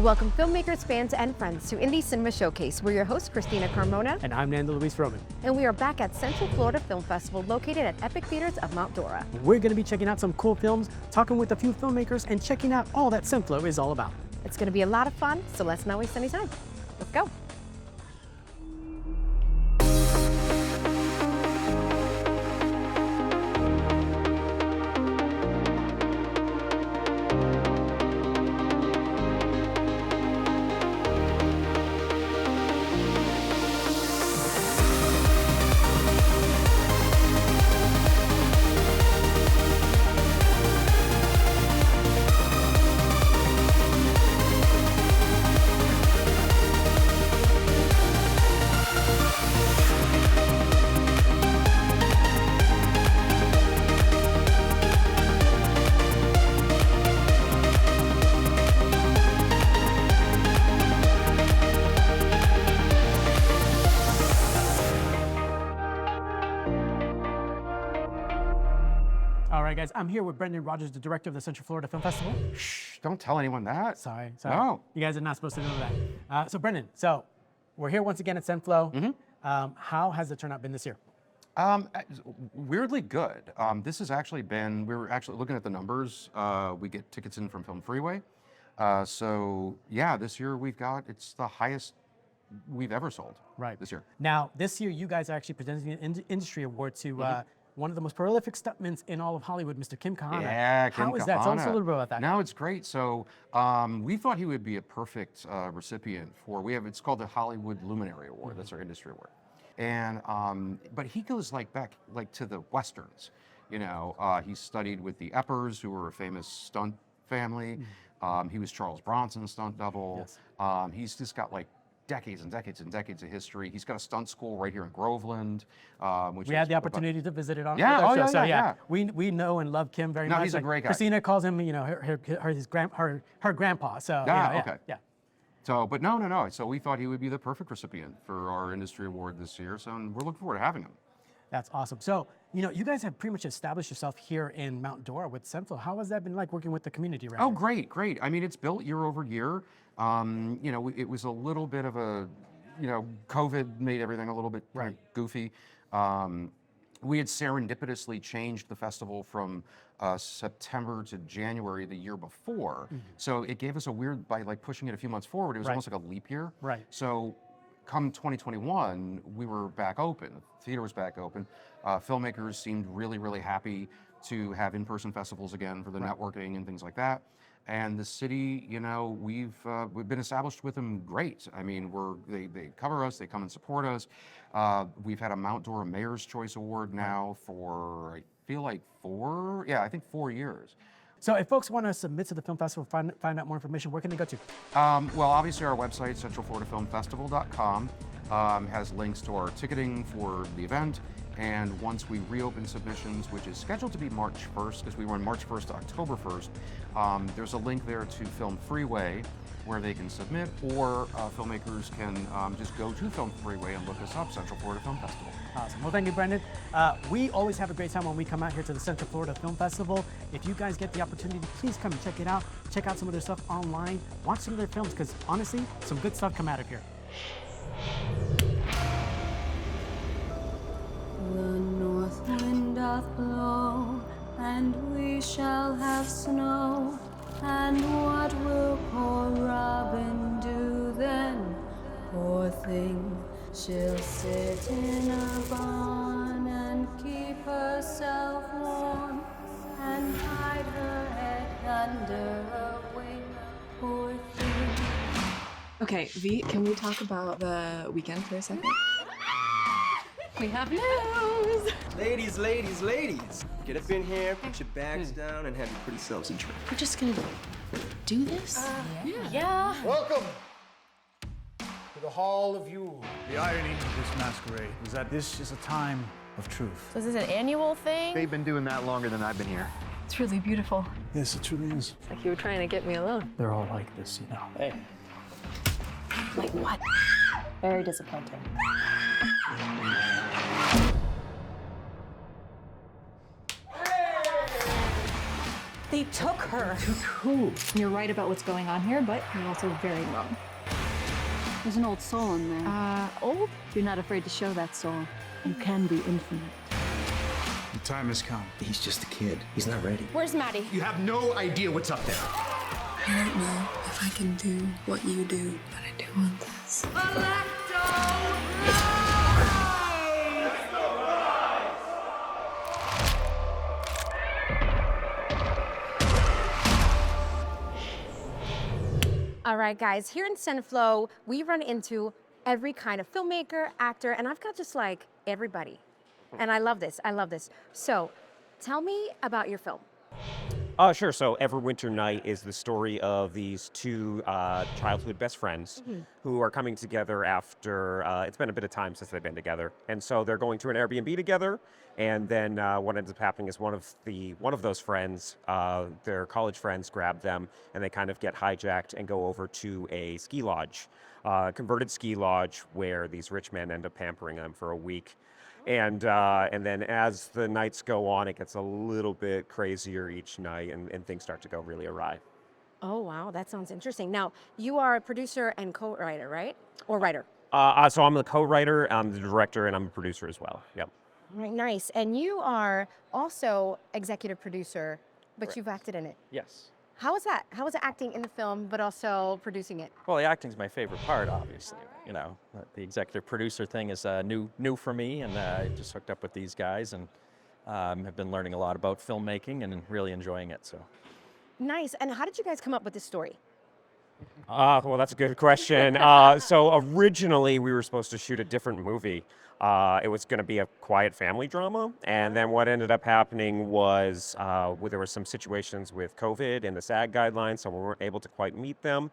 welcome filmmakers, fans, and friends to Indie Cinema Showcase. We're your hosts, Christina Carmona. And I'm Nando Luis Roman. And we are back at Central Florida Film Festival, located at Epic Theaters of Mount Dora. We're going to be checking out some cool films, talking with a few filmmakers, and checking out all that Cineflow is all about. It's going to be a lot of fun, so let's not waste any time. Let's go. All right, guys, I'm here with Brendan Rogers, the director of the Central Florida Film Festival. Shh, don't tell anyone that. Sorry. No. You guys are not supposed to know that. So Brendan, we're here once again at Cineflow. How has the turnout been this year? Weirdly good. This has actually been, we were actually looking at the numbers. We get tickets in from Film Freeway. So yeah, this year it's the highest we've ever sold this year. Now, this year you guys are actually presenting an industry award to one of the most prolific stuntmen in all of Hollywood, Mr. Kim Kahana. Yeah, Kim Kahana. How is that? Tell us a little bit about that. No, it's great. So we thought he would be a perfect recipient for, it's called the Hollywood Luminary Award. That's our industry award. And, but he goes back to the Westerns. You know, he studied with the Eppers, who were a famous stunt family. He was Charles Bronson's stunt double. Yes. He's just got decades and decades and decades of history. He's got a stunt school right here in Groveland. We had the opportunity to visit it on yeah, our show. Yeah, So yeah. We know and love Kim very much. No, he's a great guy. Christina calls him, you know, her grandpa. So okay. So, but no. So we thought he would be the perfect recipient for our industry award this year. So we're looking forward to having him. That's awesome. So, you know, you guys have pretty much established yourself here in Mount Dora with Central. How has that been like working with the community around here? Great. I mean, it's built year over year. You know, it was a little bit of a, COVID made everything a little bit goofy. We had serendipitously changed the festival from September to January the year before. So it gave us a weird, by pushing it a few months forward, it was almost like a leap year. Right. So come 2021, we were back open. The theater was back open. Filmmakers seemed really, really happy to have in-person festivals again for the networking and things like that. And the city, we've been established with them great. I mean, they cover us, they come and support us. We've had a Mount Dora Mayor's Choice Award now for, I feel like 4 years. So if folks want to submit to the film festival, find out more information, where can they go to? Well, obviously our website, centralfloridafilmfestival.com, has links to our ticketing for the event. And once we reopen submissions, which is scheduled to be March 1st, because we run March 1st to October 1st, there's a link there to Film Freeway where they can submit, or filmmakers can just go to Film Freeway and look us up, Central Florida Film Festival. Awesome. Well, thank you, Brendan. We always have a great time when we come out here to the Central Florida Film Festival. If you guys get the opportunity, please come and check it out. Check out some of their stuff online. Watch some of their films, because honestly, some good stuff come out of here. The north wind doth blow, and we shall have snow. And what will poor Robin do then? Poor thing, she'll sit in a barn and keep herself warm, and hide her head under a wing. Poor thing. Okay, V, can we talk about the weekend for a second? We have news! Ladies. Get up in here, put your bags down, and have your pretty selves a drink. We're just gonna do this? Yeah. Welcome to the Hall of You. The irony of this masquerade is that this is a time of truth. So is this an annual thing? They've been doing that longer than I've been here. It's really beautiful. Yes, it truly is. It's like you were trying to get me alone. They're all like this, Hey. Like what? Very disappointing. They took her. Who? You're right about what's going on here, but you're also very wrong. There's an old soul in there. Old? You're not afraid to show that soul. You can be infinite. The time has come. He's just a kid. He's not ready. Where's Maddie? You have no idea what's up there. I don't know if I can do what you do, but I do want this. All right, guys, here in Cineflow, we run into every kind of filmmaker, actor, and I've got just like everybody. And I love this. I love this. So tell me about your film. Sure. So Every Winter Night is the story of these two childhood best friends who are coming together after it's been a bit of time since they've been together, and so they're going to an Airbnb together. And then what ends up happening is one of those friends, their college friends, grab them, and they kind of get hijacked and go over to a ski lodge, converted ski lodge, where these rich men end up pampering them for a week. And then as the nights go on, it gets a little bit crazier each night, and things start to go really awry. Oh, wow, that sounds interesting. Now, you are a producer and co-writer, right? Or writer? So I'm the co-writer, I'm the director, and I'm a producer as well. Yep. All right, nice. And you are also executive producer, but you've acted in it. Yes. How was that? How was it acting in the film, but also producing it? Well, the acting's my favorite part, obviously. You know, the executive producer thing is new for me, and I just hooked up with these guys and have been learning a lot about filmmaking and really enjoying it. So. Nice. And how did you guys come up with this story? Well, that's a good question. So originally we were supposed to shoot a different movie. It was going to be a quiet family drama, and then what ended up happening was there were some situations with COVID and the SAG guidelines, so we weren't able to quite meet them.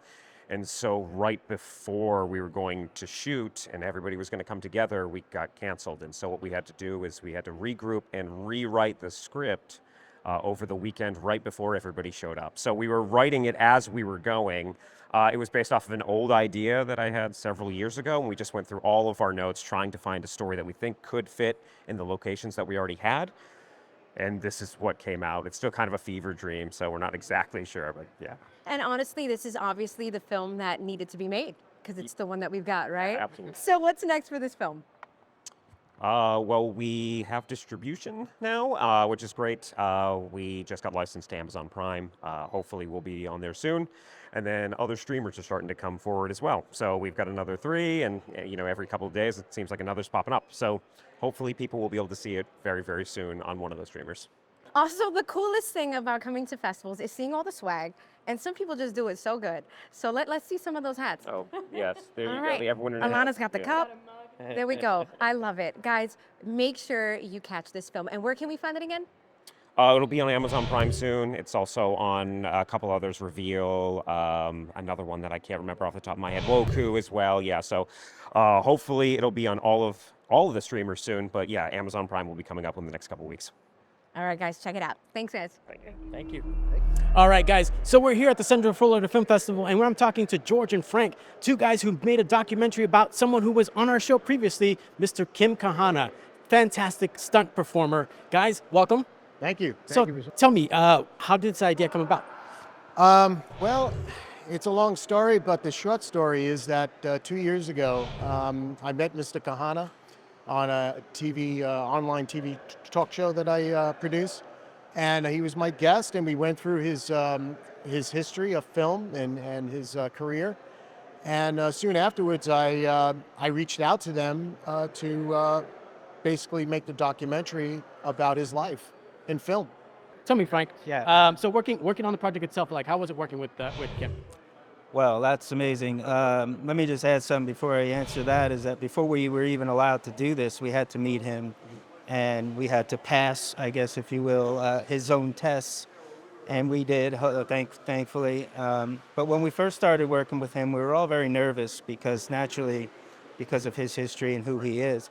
And so right before we were going to shoot and everybody was going to come together, we got canceled. And so what we had to do is we had to regroup and rewrite the script over the weekend right before everybody showed up. So we were writing it as we were going. It was based off of an old idea that I had several years ago, and we just went through all of our notes trying to find a story that we think could fit in the locations that we already had. And this is what came out. It's still kind of a fever dream, so we're not exactly sure, but yeah. And honestly, this is obviously the film that needed to be made, because it's the one that we've got, right? Absolutely. So what's next for this film? Well, we have distribution now, which is great. We just got licensed to Amazon Prime. Hopefully we'll be on there soon. And then other streamers are starting to come forward as well. So we've got another 3, and every couple of days it seems like another's popping up. So hopefully people will be able to see it very, very soon on one of those streamers. Also, the coolest thing about coming to festivals is seeing all the swag, and some people just do it so good. So let's see some of those hats. Oh, yes. There All you right. go. We have one in a Alana's hat. got the cup. There we go. I love it. Guys, make sure you catch this film. And where can we find it again? It'll be on Amazon Prime soon. It's also on a couple others, Reveal, another one that I can't remember off the top of my head, Roku as well. Yeah, so hopefully it'll be on all of the streamers soon. But yeah, Amazon Prime will be coming up in the next couple weeks. All right, guys, check it out. Thanks, guys. Thank you. All right, guys. So we're here at the Central Florida Film Festival, and I'm talking to George and Frank, two guys who made a documentary about someone who was on our show previously, Mr. Kim Kahana. Fantastic stunt performer. Guys, welcome. Thank you. So tell me, how did this idea come about? Well, it's a long story, but the short story is that 2 years ago, I met Mr. Kahana on a online TV talk show that I produce, and he was my guest, and we went through his history of film and his career. And soon afterwards, I reached out to them to basically make the documentary about his life in film. Tell me, Frank. Yeah. So working on the project itself, like how was it working with Kim? Well, that's amazing. Let me just add something before I answer that, is that before we were even allowed to do this, we had to meet him and we had to pass, I guess, if you will, his own tests. And we did, thankfully. But when we first started working with him, we were all very nervous because naturally, because of his history and who he is.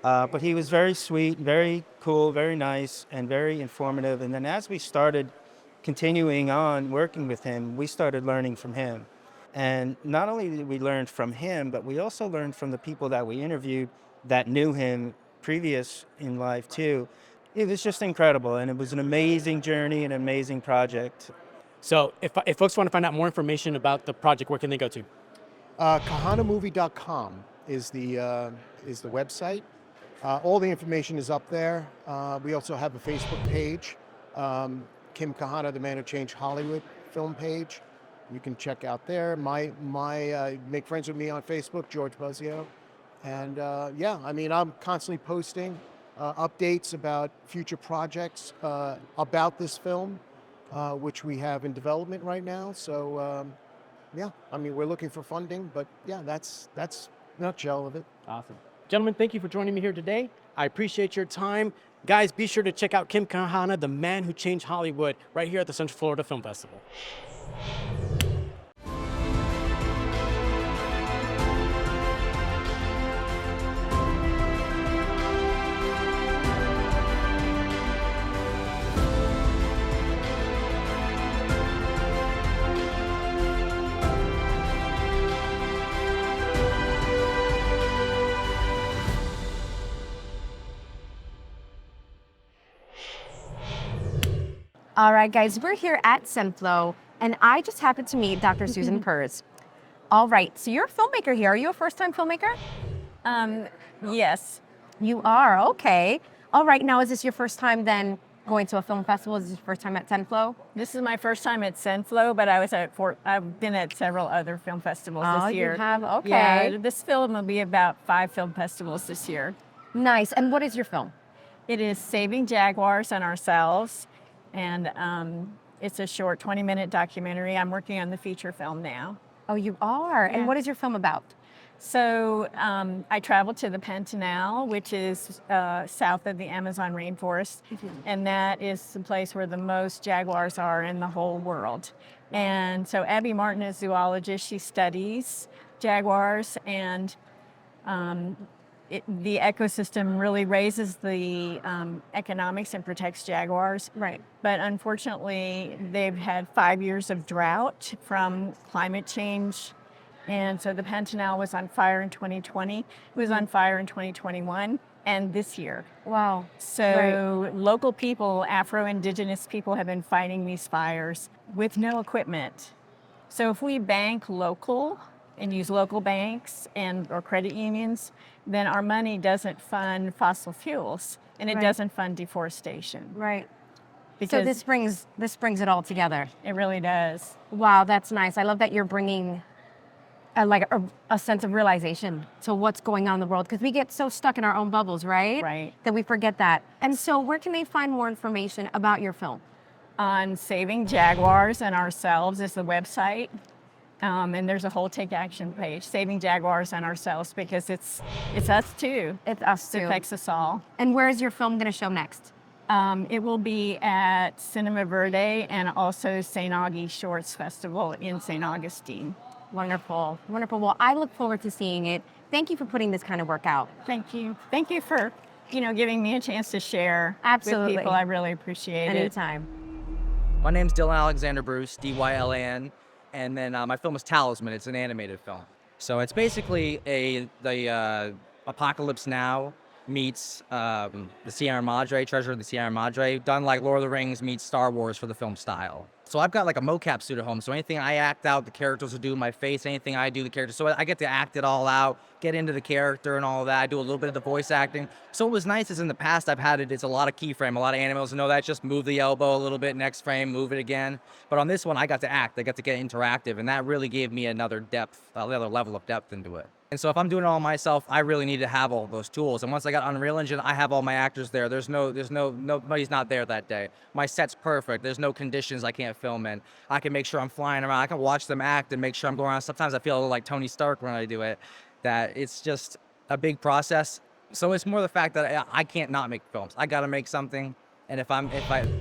But he was very sweet, very cool, very nice, and very informative. And then as we started continuing on working with him, we started learning from him. And not only did we learn from him, but we also learned from the people that we interviewed that knew him previous in life too. It was just incredible, and it was an amazing journey, an amazing project. So if folks want to find out more information about the project, where can they go to? KahanaMovie.com is the website. All the information is up there. We also have a Facebook page, Kim Kahana, the Man Who Changed Hollywood film page. You can check out there. Make friends with me on Facebook, George Buzzio. And yeah, I mean, I'm constantly posting updates about future projects about this film, which we have in development right now. So yeah, I mean, we're looking for funding, but yeah, that's a nutshell of it. Awesome. Gentlemen, thank you for joining me here today. I appreciate your time. Guys, be sure to check out Kim Kahana, the Man Who Changed Hollywood, right here at the Central Florida Film Festival. All right, guys, we're here at Centflow, and I just happened to meet Dr. Susan Purz. All right, so you're a filmmaker here. Are you a first-time filmmaker? Yes. You are, okay. All right, now is this your first time then going to a film festival? Is this your first time at Centflow? This is my first time at Centflow, but I've been at several other film festivals this year. You have? Okay. Yeah, this film will be about 5 film festivals this year. Nice. And what is your film? It is Saving Jaguars and Ourselves, and it's a short 20-minute documentary. I'm working on the feature film now. Oh, you are? Yeah. And what is your film about? So I traveled to the Pantanal, which is south of the Amazon rainforest, and that is the place where the most jaguars are in the whole world. And so Abby Martin is a zoologist. She studies jaguars, and the ecosystem really raises the economics and protects jaguars. Right. But unfortunately, they've had 5 years of drought from climate change. And so the Pantanal was on fire in 2020. It was on fire in 2021 and this year. Wow. So local people, Afro-Indigenous people, have been fighting these fires with no equipment. So if we bank local and use local banks or credit unions, then our money doesn't fund fossil fuels and it doesn't fund deforestation. Right. Because So this brings it all together. it really does. Wow, that's nice. I love that you're bringing a sense of realization to what's going on in the world, because we get so stuck in our own bubbles, right? Right. That we forget that. And so where can they find more information about your film? On Saving Jaguars and Ourselves is the website. And there's a whole Take Action page, Saving Jaguars and Ourselves, because it's us too. It's us too. It affects us all. And where is your film going to show next? It will be at Cinema Verde and also St. Augie Shorts Festival in St. Augustine. Wonderful, wonderful. Well, I look forward to seeing it. Thank you for putting this kind of work out. Thank you. Thank you for, giving me a chance to share Absolutely. with people. I really appreciate it. Anytime. My name's Dylan Alexander Bruce, Dylan, and then my film is Talisman. It's an animated film. So it's basically the Apocalypse Now meets the Sierra Madre, Treasure of the Sierra Madre, done like Lord of the Rings meets Star Wars for the film style. So I've got like a mocap suit at home, so anything I act out, the characters will do my face, anything I do, the characters. So I get to act it all out, get into the character and all of that. I do a little bit of the voice acting. So what was nice is in the past I've had it's a lot of keyframe, a lot of animals know that, just move the elbow a little bit, next frame, move it again. But on this one, I got to act, I got to get interactive, and that really gave me another level of depth into it. And so if I'm doing it all myself, I really need to have all those tools. And once I got Unreal Engine, I have all my actors there. Nobody's not there that day. My set's perfect. There's no conditions I can't film in. I can make sure I'm flying around. I can watch them act and make sure I'm going around. Sometimes I feel a little like Tony Stark when I do it, that it's just a big process. So it's more the fact that I can't not make films. I got to make something. And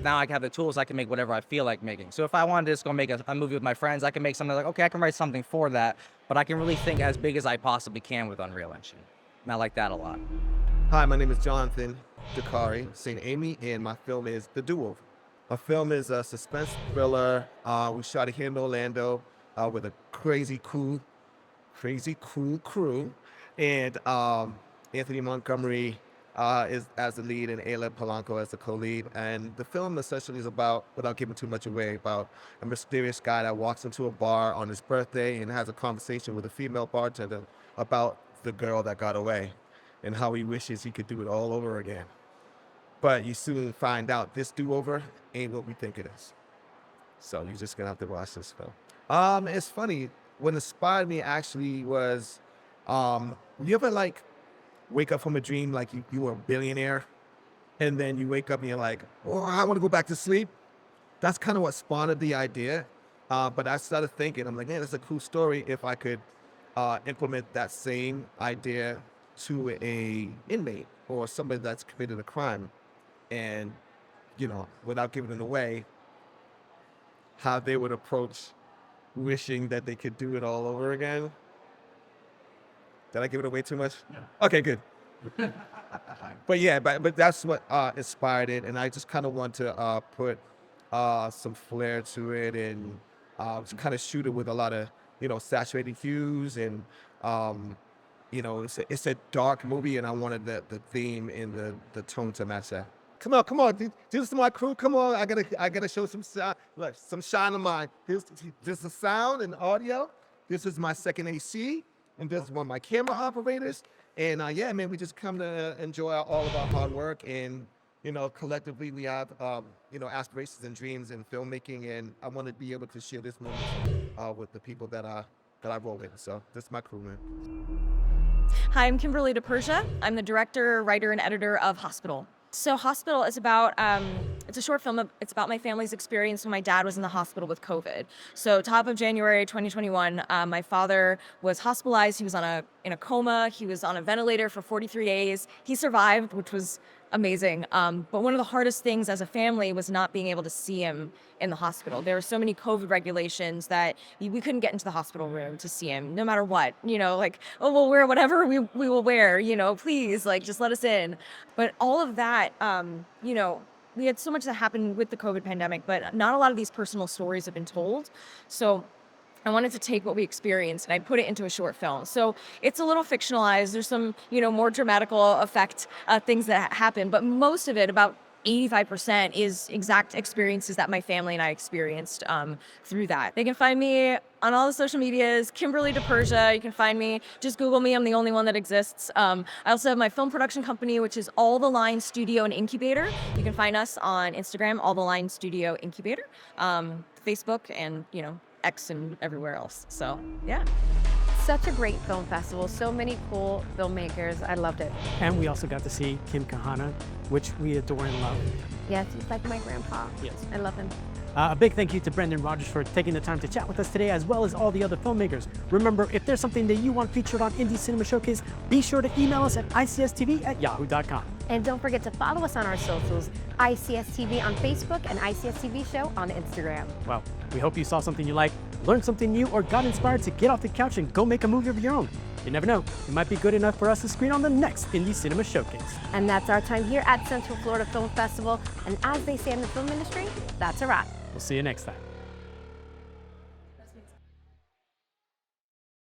now I have the tools, I can make whatever I feel like making. So if I wanted to just go make a movie with my friends, I can make something like, okay, I can write something for that, but I can really think as big as I possibly can with Unreal Engine. And I like that a lot. Hi, my name is Jonathan Dakari, St. Amy, and my film is The Do-Over. My film is a suspense thriller. We shot it here in Orlando with a crazy cool crew. And Anthony Montgomery is as the lead and Ayla Polanco as the co-lead. And the film essentially is about, without giving too much away, about a mysterious guy that walks into a bar on his birthday and has a conversation with a female bartender about the girl that got away and how he wishes he could do it all over again. But you soon find out this do-over ain't what we think it is. So you're just gonna have to watch this film. It's funny, what inspired me actually was, you ever like wake up from a dream like you were a billionaire, and then you wake up and you're like, oh, I want to go back to sleep? That's kind of what spawned the idea. But I started thinking, I'm like, man, that's a cool story if I could implement that same idea to a inmate or somebody that's committed a crime, and, you know, without giving it away, how they would approach wishing that they could do it all over again. Did I give it away too much? Yeah. Okay, good. But yeah, but that's what inspired it, and I just kind of want to put some flair to it, and kind of shoot it with a lot of, you know, saturated hues, and you know, it's a dark movie, and I wanted the theme and the tone to match that. Come on, this is my crew. Come on, I gotta show some look, some shine of mine. Here's the sound and audio. This is my second AC. And this is one of my camera operators. And yeah, man, we just come to enjoy all of our hard work. And, you know, collectively we have, you know, aspirations and dreams in filmmaking. And I want to be able to share this moment with the people that I roll with. So this is my crew, man. Hi, I'm Kimberly DePersia. I'm the director, writer, and editor of Hospital. So Hospital is about, it's a short film. It's about my family's experience when my dad was in the hospital with COVID. So top of January 2021, my father was hospitalized. He was in a coma. He was on a ventilator for 43 days. He survived, which was amazing. But one of the hardest things as a family was not being able to see him in the hospital. There were so many COVID regulations that we couldn't get into the hospital room to see him, no matter what. You know, like, oh, we'll wear whatever we will wear, you know, please, like, just let us in. But all of that, you know, we had so much that happened with the COVID pandemic, but not a lot of these personal stories have been told. So I wanted to take what we experienced and I put it into a short film. So it's a little fictionalized. There's some, you know, more dramatical effect things that happen, but most of it, about 85%, is exact experiences that my family and I experienced through that. They can find me on all the social medias, Kimberly DePersia. You can find me, just Google me, I'm the only one that exists. I also have my film production company, which is All the Line Studio and Incubator. You can find us on Instagram, All the Line Studio Incubator, Facebook, and, you know, X and everywhere else. So, yeah. Such a great film festival. So many cool filmmakers. I loved it. And we also got to see Kim Kahana, which we adore and love. Yes, he's like my grandpa. Yes. I love him. A big thank you to Brendan Rogers for taking the time to chat with us today, as well as all the other filmmakers. Remember, if there's something that you want featured on Indie Cinema Showcase, be sure to email us at icstv@yahoo.com. And don't forget to follow us on our socials, ICSTV on Facebook and ICSTV Show on Instagram. Well, we hope you saw something you like, learned something new, or got inspired to get off the couch and go make a movie of your own. You never know, it might be good enough for us to screen on the next Indie Cinema Showcase. And that's our time here at Central Florida Film Festival. And as they say in the film industry, that's a wrap. We'll see you next time.